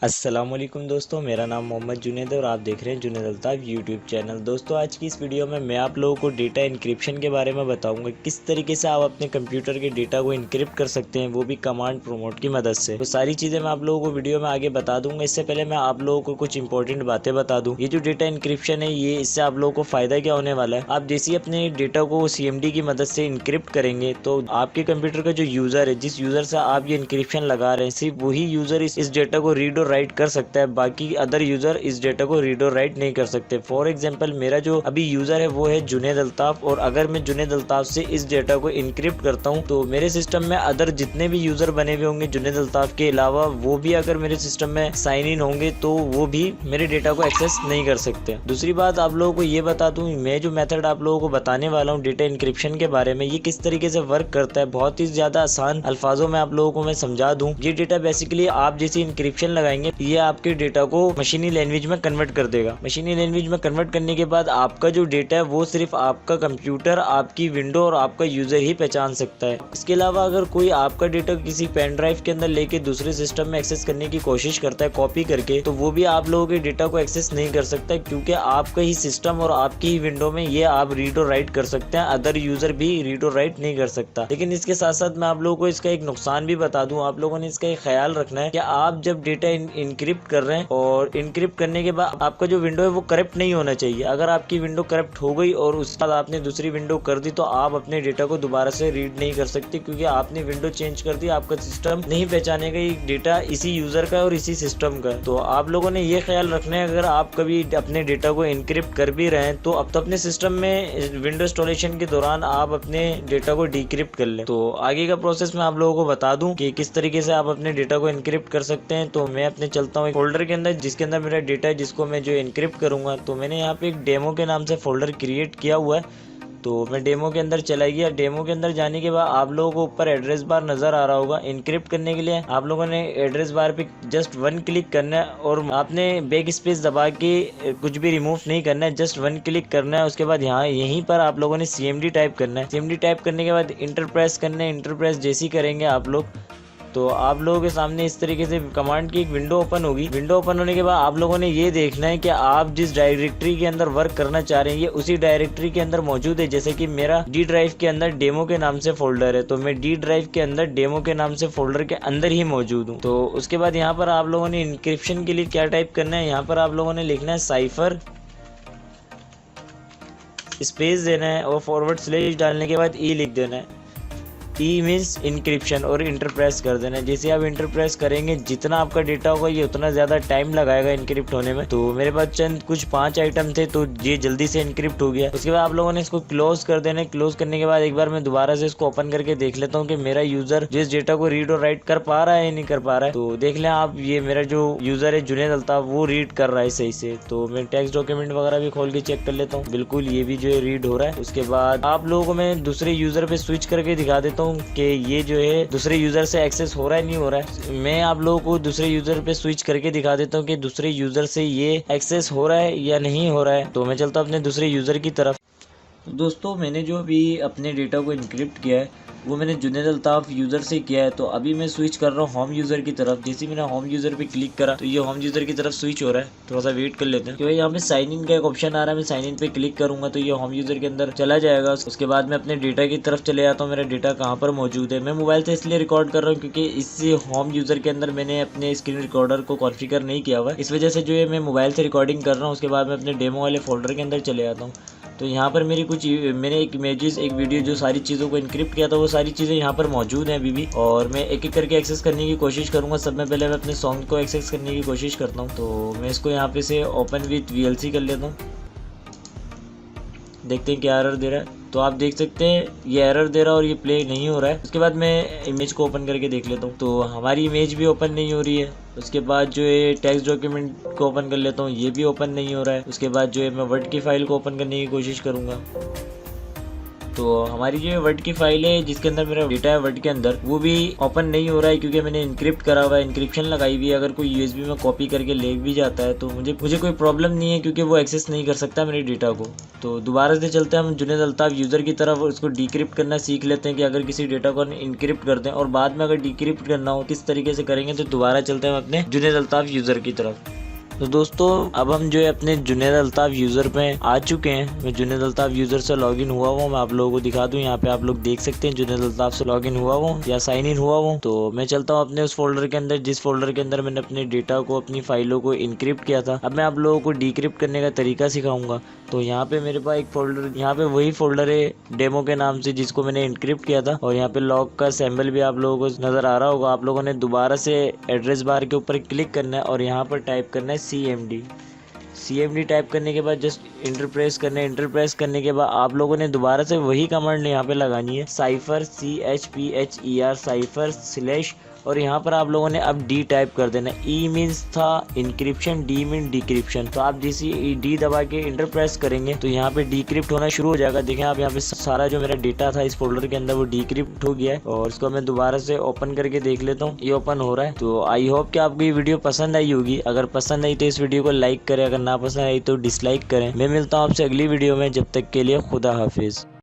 अस्सलामुअलैकुम दोस्तों, मेरा नाम मोहम्मद जुनैद है और आप देख रहे हैं जुनैद अल्ताफ़ यूट्यूब चैनल। दोस्तों, आज की इस वीडियो में मैं आप लोगों को डेटा इनक्रिप्शन के बारे में बताऊंगा, किस तरीके से आप अपने कंप्यूटर के डेटा को इनक्रिप्ट कर सकते हैं, वो भी कमांड प्रोमोट की मदद से। तो सारी चीज़ें मैं आप लोगों को वीडियो में आगे बता दूंगा। इससे पहले मैं आप लोगों को कुछ इंपॉर्टेंट बातें बता दूँ। ये जो डेटा इनक्रिप्शन है, ये इससे आप लोगों को फ़ायदा क्या होने वाला है। आप जैसे ही अपने डेटा को CMD की मदद से इनक्रिप्ट करेंगे तो आपके कंप्यूटर का जो यूज़र है, जिस यूज़र से आप ये इनक्रिप्शन लगा रहे हैं, सिर्फ वही यूज़र इस डेटा को रीड और राइट कर सकता है। बाकी अदर यूजर इस डेटा को रीड और राइट नहीं कर सकते। फॉर एग्जांपल, मेरा जो अभी यूजर है वो है जुनैद अल्ताफ, और अगर मैं जुनैद अल्ताफ से इस डेटा को इनक्रिप्ट करता हूं तो मेरे सिस्टम में अदर जितने भी यूजर बने हुए होंगे जुनैद अल्ताफ के अलावा, वो भी अगर मेरे सिस्टम में साइन इन होंगे तो वो भी मेरे डेटा को एक्सेस नहीं कर सकते। दूसरी बात आप लोगों को ये बता दूं, मैं जो मेथड आप लोगों को बताने वाला हूँ डेटा इनक्रिप्शन के बारे में, ये किस तरीके से वर्क करता है, बहुत ही ज्यादा आसान अल्फाजों में आप लोगों को मैं समझा दूं। ये डेटा बेसिकली आप जैसे इनक्रिप्शन लगाएंगे, ये आपके डेटा को मशीनी लैंग्वेज में कन्वर्ट कर देगा। मशीनी लैंग्वेज में कन्वर्ट करने के बाद आपका जो डेटा है वो सिर्फ आपका कंप्यूटर, आपकी विंडो और आपका यूजर ही पहचान सकता है। इसके अलावा अगर कोई आपका डेटा किसी पेन ड्राइव के अंदर लेके दूसरे सिस्टम में एक्सेस करने की कोशिश करता है कॉपी करके, तो वो भी आप लोगों के डेटा को एक्सेस नहीं कर सकता, क्योंकि आपका ही सिस्टम और आपकी ही विंडो में ये आप रीड और राइट कर सकते हैं, अदर यूजर भी रीड और राइट नहीं कर सकता। लेकिन इसके साथ साथ मैं आप लोगों को इसका एक नुकसान भी बता दूं। आप लोगों ने इसका एक ख्याल रखना है कि आप जब डेटा इनक्रिप्ट कर रहे हैं और इनक्रिप्ट करने के बाद आपका जो विंडो है वो करप्ट नहीं होना चाहिए। अगर आपकी विंडो करप्ट हो गई और उसके बाद आपने दूसरी विंडो कर दी तो आप अपने डेटा को दोबारा से रीड नहीं कर सकते, क्योंकि आपने विंडो चेंज कर दी। आपका सिस्टम नहीं पहचानेगा ये डेटा इसी यूजर का और इसी सिस्टम का। तो आप लोगों ने ये ख्याल रखना है, अगर आप कभी अपने डेटा को इनक्रिप्ट कर भी रहे हैं तो अब तो अपने सिस्टम में विंडो इंस्टॉलेशन के दौरान आप अपने डेटा को डिक्रिप्ट कर लें। तो आगे का प्रोसेस मैं आप लोगों को बता दूं कि किस तरीके से आप अपने डेटा को इनक्रिप्ट कर सकते हैं। तो मैं अपने चलता हूँ एक फोल्डर के अंदर, जिसके अंदर मेरा डेटा है, जिसको मैं जो इनक्रिप्ट करूंगा। तो मैंने यहाँ पे एक डेमो के नाम से फोल्डर क्रिएट किया हुआ है। तो मैं डेमो के अंदर चला गया। डेमो के अंदर जाने के बाद आप लोगों को ऊपर एड्रेस बार नजर आ रहा होगा। इनक्रिप्ट करने के लिए आप लोगों ने एड्रेस बार पे जस्ट 1 क्लिक करना है और आपने बैक स्पेस दबा के कुछ भी रिमूव नहीं करना है, जस्ट 1 क्लिक करना है। उसके बाद यहाँ यहीं पर आप लोगों ने CMD टाइप करना है। CMD टाइप करने के बाद इंटर प्रेस करना है। इंटर प्रेस जैसे ही करेंगे आप लोग तो आप लोगों के सामने इस तरीके से कमांड की एक विंडो ओपन होगी। विंडो ओपन होने के बाद आप लोगों ने ये देखना है कि आप जिस डायरेक्टरी के अंदर वर्क करना चाह रहे हैं ये उसी डायरेक्टरी के अंदर मौजूद है। जैसे कि मेरा D ड्राइव के अंदर डेमो के नाम से फोल्डर है, तो मैं D ड्राइव के अंदर डेमो के नाम से फोल्डर के अंदर ही मौजूद हूँ। तो उसके बाद यहाँ पर आप लोगों ने इनक्रिप्शन के लिए क्या टाइप करना है, यहाँ पर आप लोगों ने लिखना है साइफर, स्पेस देना है और फॉरवर्ड / डालने के बाद E लिख देना है। ई मीन्स इनक्रिप्शन और इंटर प्रेस कर देना है। जैसे आप इंटर प्रेस करेंगे, जितना आपका डेटा होगा ये उतना ज़्यादा टाइम लगाएगा इनक्रिप्ट होने में। तो मेरे पास चंद कुछ 5 आइटम थे तो ये जल्दी से इनक्रिप्ट हो गया। उसके बाद आप लोगों ने इसको क्लोज कर देना है। क्लोज करने के बाद एक बार मैं दोबारा से इसको ओपन करके देख लेता हूँ कि मेरा यूजर जिस डेटा को रीड और राइट कर पा रहा है या नहीं कर पा रहा है। तो देख लें आप, ये मेरा जो यूजर है जुनैद अल्ताफ वो रीड कर रहा है सही से। तो मैं टेक्स्ट डॉक्यूमेंट वगैरह भी खोल के चेक कर लेता हूँ, बिल्कुल ये भी जो है रीड हो रहा है। उसके बाद आप लोगों को मैं दूसरे यूजर पे स्विच करके दिखा देता हूँ कि ये जो है दूसरे यूजर से एक्सेस हो रहा है नहीं हो रहा है। मैं आप लोगों को दूसरे यूजर पे स्विच करके दिखा देता हूँ कि दूसरे यूजर से ये एक्सेस हो रहा है या नहीं हो रहा है। तो मैं चलता हूँ अपने दूसरे यूजर की तरफ। दोस्तों, मैंने जो अभी अपने डेटा को इनक्रिप्ट किया है वो मैंने जुनैद अल्ताफ यूज़र से किया है। तो अभी मैं स्विच कर रहा हूँ होम यूज़र की तरफ। जैसे मैंने होम यूज़र पे क्लिक करा तो ये होम यूज़र की तरफ स्विच हो रहा है। थोड़ा सा वेट कर लेते हैं, क्योंकि यहाँ पे साइन इन का एक ऑप्शन आ रहा है। मैं साइन इन पे क्लिक करूंगा तो ये होम यूज़र के अंदर चला जाएगा। उसके बाद मैं अपने डेटा की तरफ चले जाता हूँ। मेरा डेटा कहाँ पर मौजूद है, मैं मोबाइल से इसलिए रिकॉर्ड कर रहा हूँ क्योंकि इस होम यूज़र के अंदर मैंने अपने स्क्रीन रिकॉर्डर को कॉन्फ़िगर नहीं किया हुआ, इस वजह से जो है मैं मोबाइल से रिकॉर्डिंग कर रहा हूँ। उसके बाद मैं अपने डेमो वाले फोल्डर के अंदर चले जाता हूँ। तो यहाँ पर मैंने एक इमेजेस, एक वीडियो, जो सारी चीज़ों को इनक्रिप्ट किया था वो सारी चीज़ें यहाँ पर मौजूद हैं अभी भी। और मैं एक एक करके एक्सेस करने की कोशिश करूँगा। सब में पहले मैं अपने सॉन्ग को एक्सेस करने की कोशिश करता हूँ। तो मैं इसको यहाँ पे से ओपन विथ VLC कर लेता हूँ। देखते हैं क्या एरर दे रहा है। तो आप देख सकते हैं ये एरर दे रहा है और ये प्ले नहीं हो रहा है। उसके बाद मैं इमेज को ओपन करके देख लेता हूँ, तो हमारी इमेज भी ओपन नहीं हो रही है। उसके बाद जो है टेक्स्ट डॉक्यूमेंट को ओपन कर लेता हूँ, ये भी ओपन नहीं हो रहा है। उसके बाद जो है मैं वर्ड की फाइल को ओपन करने की कोशिश करूँगा। तो हमारी जो वर्ड की फाइल है जिसके अंदर मेरा डेटा है वर्ड के अंदर, वो भी ओपन नहीं हो रहा है क्योंकि मैंने इनक्रिप्ट करा हुआ है, इंक्रिप्शन लगाई हुई है। अगर कोई यूएसबी में कॉपी करके ले भी जाता है तो मुझे कोई प्रॉब्लम नहीं है क्योंकि वो एक्सेस नहीं कर सकता मेरे डेटा को। तो दोबारा से चलते हैं हम जुनेद अल्ताफ यूज़र की तरफ, उसको डिक्रिप्ट करना सीख लेते हैं कि अगर किसी डेटा को इनक्रिप्ट कर दें और बाद में अगर डिक्रिप्ट करना हो किस तरीके से करेंगे। तो दोबारा चलते हैं अपने जुनेद अल्ताफ यूज़र की तरफ। तो दोस्तों अब हम जो है अपने जुनेद अल्ताफ यूज़र पे आ चुके हैं। मैं जुनेद अल्ताफ यूज़र से लॉगिन हुआ हूँ, मैं आप लोगों को दिखा दूँ। यहाँ पे आप लोग देख सकते हैं जुनेद अल्ताफ से लॉगिन हुआ हूँ या साइन इन हुआ हूँ। तो मैं चलता हूँ अपने उस फोल्डर के अंदर जिस फोल्डर के अंदर मैंने अपने डेटा को, अपनी फाइलों को इनक्रिप्ट किया था। अब मैं आप लोगों को डिक्रिप्ट करने का तरीका सिखाऊंगा। तो यहाँ पे मेरे पास एक फोल्डर, यहाँ पे वही फोल्डर है डेमो के नाम से जिसको मैंने इनक्रिप्ट किया था। और यहाँ पे लॉग का सिंबल भी आप लोगों को नजर आ रहा होगा। आप लोगों ने दोबारा से एड्रेस बार के ऊपर क्लिक करना है और यहाँ पर टाइप करना है CMD टाइप करने के बाद जस्ट इंटर प्रेस करना है। इंटर प्रेस करने के बाद आप लोगों ने दोबारा से वही कमांड यहाँ पे लगानी है, साइफर CHPHER साइफर स्लैश, और यहाँ पर आप लोगों ने अब डी टाइप कर देना। E मीन्स था इंक्रिप्शन, D मीन डिक्रिप्शन। तो आप जैसे D दबा के इंटर प्रेस करेंगे तो यहाँ पे डिक्रिप्ट होना शुरू हो जाएगा। देखें आप यहाँ पे सारा जो मेरा डेटा था इस फोल्डर के अंदर वो डिक्रिप्ट हो गया है। और इसको मैं दोबारा से ओपन करके देख लेता हूँ, ये ओपन हो रहा है। तो आई होप कि आपको ये वीडियो पसंद आई होगी। अगर पसंद आई तो इस वीडियो को लाइक करें, अगर ना पसंद आई तो डिसलाइक करें। मैं मिलता हूँ आपसे अगली वीडियो में, जब तक के लिए खुदा हाफिज।